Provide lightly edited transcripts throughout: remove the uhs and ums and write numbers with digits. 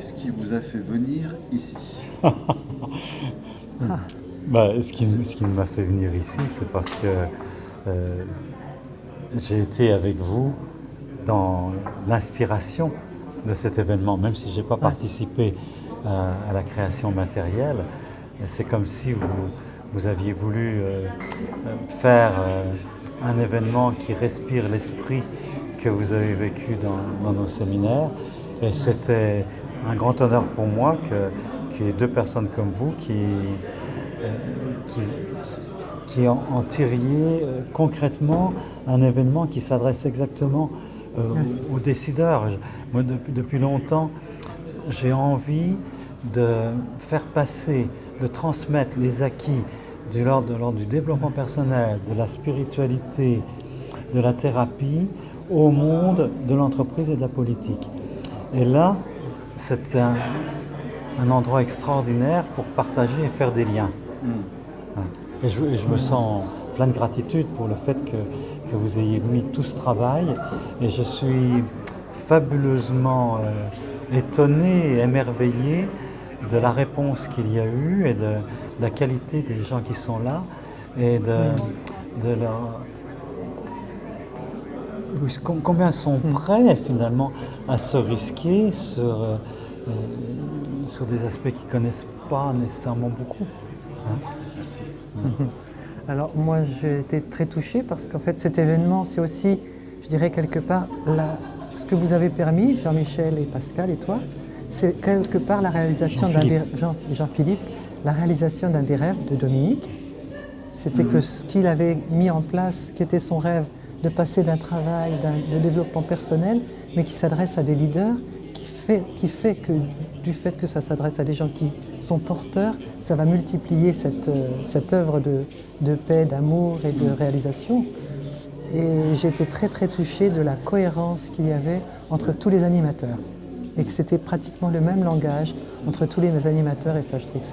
Qu'est-ce qui vous a fait venir ici? Ce qui m'a fait venir ici, c'est parce que j'ai été avec vous dans l'inspiration de cet événement, même si je n'ai pas participé à la création matérielle. C'est comme si vous aviez voulu faire un événement qui respire l'esprit que vous avez vécu dans nos séminaires. Et c'était un grand honneur pour moi qu'il y ait deux personnes comme vous qui en tiriez concrètement un événement qui s'adresse exactement aux décideurs. Moi, depuis longtemps, j'ai envie de faire passer, de transmettre les acquis de l'ordre du développement personnel, de la spiritualité, de la thérapie au monde de l'entreprise et de la politique. Et là, c'est un endroit extraordinaire pour partager et faire des liens. Et je me sens plein de gratitude pour le fait que vous ayez mis tout ce travail. Et je suis fabuleusement étonné et émerveillé de la réponse qu'il y a eu et de la qualité des gens qui sont là et de leur... Combien sont prêts finalement à se risquer sur des aspects qu'ils ne connaissent pas nécessairement beaucoup. Alors moi j'ai été très touchée parce qu'en fait cet événement c'est aussi, je dirais quelque part, ce que vous avez permis, Jean-Michel et Pascal et toi, c'est quelque part la réalisation Jean-Philippe, la réalisation d'un des rêves de Dominique. C'était que ce qu'il avait mis en place, qui était son rêve, de passer d'un travail, de développement personnel, mais qui s'adresse à des leaders, qui fait que du fait que ça s'adresse à des gens qui sont porteurs, ça va multiplier cette œuvre de paix, d'amour et de réalisation. Et j'ai été très très touchée de la cohérence qu'il y avait entre tous les animateurs. Et que c'était pratiquement le même langage entre tous les animateurs, et ça je trouve que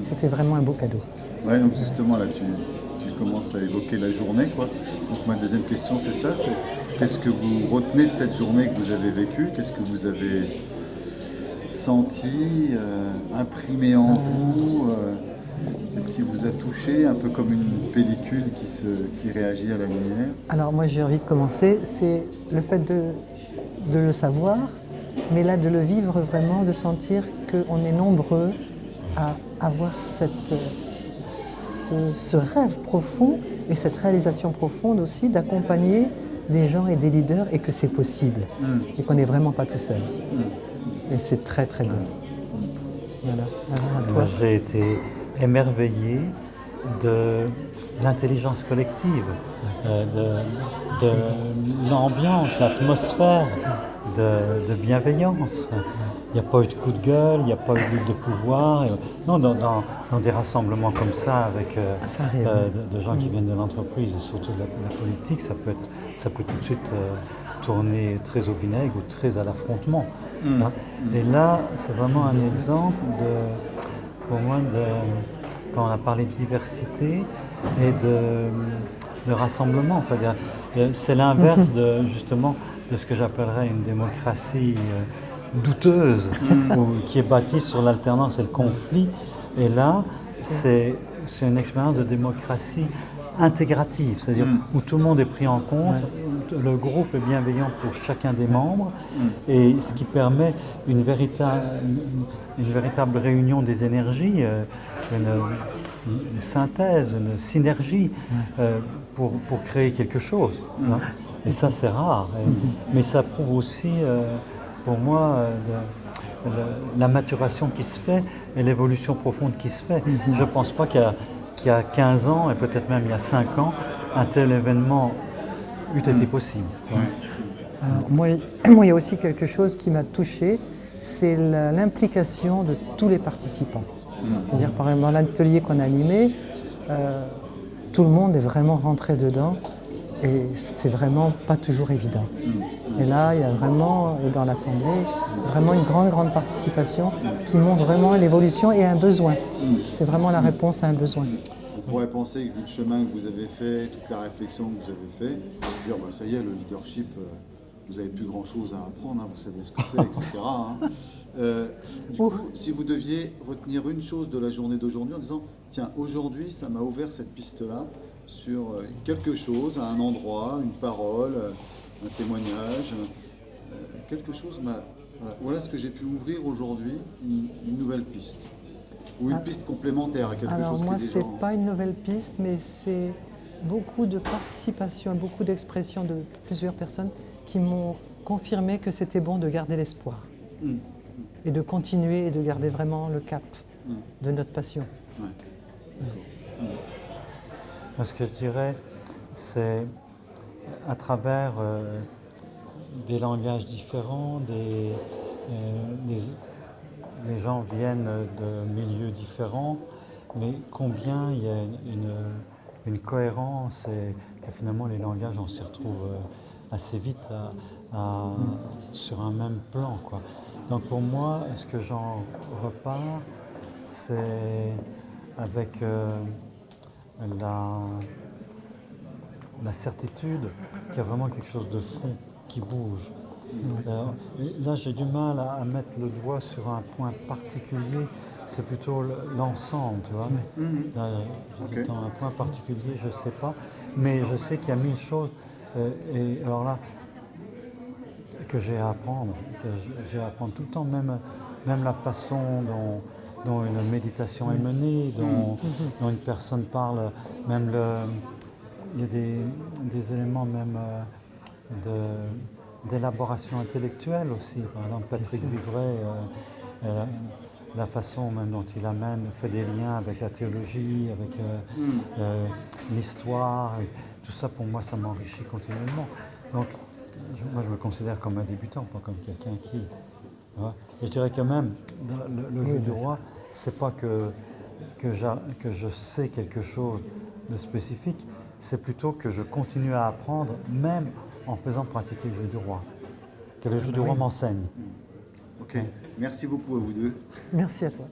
c'était vraiment un beau cadeau. Ouais, donc justement là tu commences à évoquer la journée, quoi. Donc ma deuxième question c'est ça, c'est qu'est-ce que vous retenez de cette journée que vous avez vécue? Qu'est-ce que vous avez senti, imprimé en vous? Qu'est-ce qui vous a touché, un peu comme une pellicule qui réagit à la lumière? Alors moi j'ai envie de commencer, c'est le fait de le savoir, mais là de le vivre vraiment, de sentir qu'on est nombreux à avoir ce rêve profond et cette réalisation profonde aussi d'accompagner des gens et des leaders et que c'est possible et qu'on n'est vraiment pas tout seul. Et c'est très très beau. Voilà. Moi j'ai été émerveillé de l'intelligence collective, de l'ambiance, l'atmosphère de bienveillance. Il n'y a pas eu de coup de gueule, il n'y a pas eu de lutte de pouvoir. Non, dans des rassemblements comme ça, avec de gens qui viennent de l'entreprise et surtout de la politique, ça peut tout de suite tourner très au vinaigre ou très à l'affrontement. Hein. Et là, c'est vraiment un exemple pour moi, quand on a parlé de diversité et de rassemblement. Enfin, c'est l'inverse justement de ce que j'appellerais une démocratie douteuse, qui est bâtie sur l'alternance et le conflit. Et là, c'est une expérience de démocratie intégrative, c'est-à-dire où tout le monde est pris en compte, le groupe est bienveillant pour chacun des membres, et ce qui permet une véritable réunion des énergies, une synthèse, une synergie pour créer quelque chose. Hein. Et ça, c'est rare. Mais ça prouve aussi, pour moi, la maturation qui se fait et l'évolution profonde qui se fait. Je ne pense pas qu'il y a 15 ans, et peut-être même il y a 5 ans, un tel événement eût été possible. Alors, moi, il y a aussi quelque chose qui m'a touché, c'est l'implication de tous les participants. C'est-à-dire, par exemple, dans l'atelier qu'on a animé, tout le monde est vraiment rentré dedans. Et c'est vraiment pas toujours évident. Et là, il y a vraiment, et dans l'Assemblée, vraiment une grande participation qui montre vraiment l'évolution et un besoin. C'est vraiment la réponse à un besoin. On pourrait penser que vu le chemin que vous avez fait, toute la réflexion que vous avez fait, dire ça y est, le leadership, vous n'avez plus grand chose à apprendre, hein, vous savez ce que c'est, etc. Hein. Du coup, si vous deviez retenir une chose de la journée d'aujourd'hui en disant, tiens, aujourd'hui, ça m'a ouvert cette piste-là sur quelque chose, un endroit, une parole, un témoignage, quelque chose m'a... Voilà ce que j'ai pu ouvrir aujourd'hui, une nouvelle piste. Ou une piste complémentaire à quelque Alors chose moi, qui est c'est déjà... pas une nouvelle piste, mais c'est beaucoup de participation, beaucoup d'expression de plusieurs personnes qui m'ont confirmé que c'était bon de garder l'espoir et de continuer et de garder vraiment le cap de notre passion. Ouais. Moi, ce que je dirais, c'est à travers des langages différents, les gens viennent de milieux différents, mais combien il y a une cohérence et que finalement les langages, on s'y retrouve assez vite sur un même plan, quoi. Donc pour moi, ce que j'en repars, c'est avec la certitude qu'il y a vraiment quelque chose de fond qui bouge. Là, j'ai du mal à mettre le doigt sur un point particulier, c'est plutôt l'ensemble, tu vois. Là, dans un point particulier, je ne sais pas, mais je sais qu'il y a 1000 choses. Et alors là, que j'ai à apprendre, tout le temps, même la façon dont une méditation est menée, dont une personne parle, même il y a des éléments même d'élaboration intellectuelle aussi. Par exemple, Patrick Vivray, la façon même dont il fait des liens avec la théologie, avec l'histoire, tout ça pour moi ça m'enrichit continuellement. Donc moi je me considère comme un débutant, pas comme quelqu'un qui... Et je dirais que même le jeu du roi, c'est pas que je sais quelque chose de spécifique, c'est plutôt que je continue à apprendre même en faisant pratiquer le jeu du roi. Que le jeu du roi m'enseigne. Ok, merci beaucoup à vous deux. Merci à toi.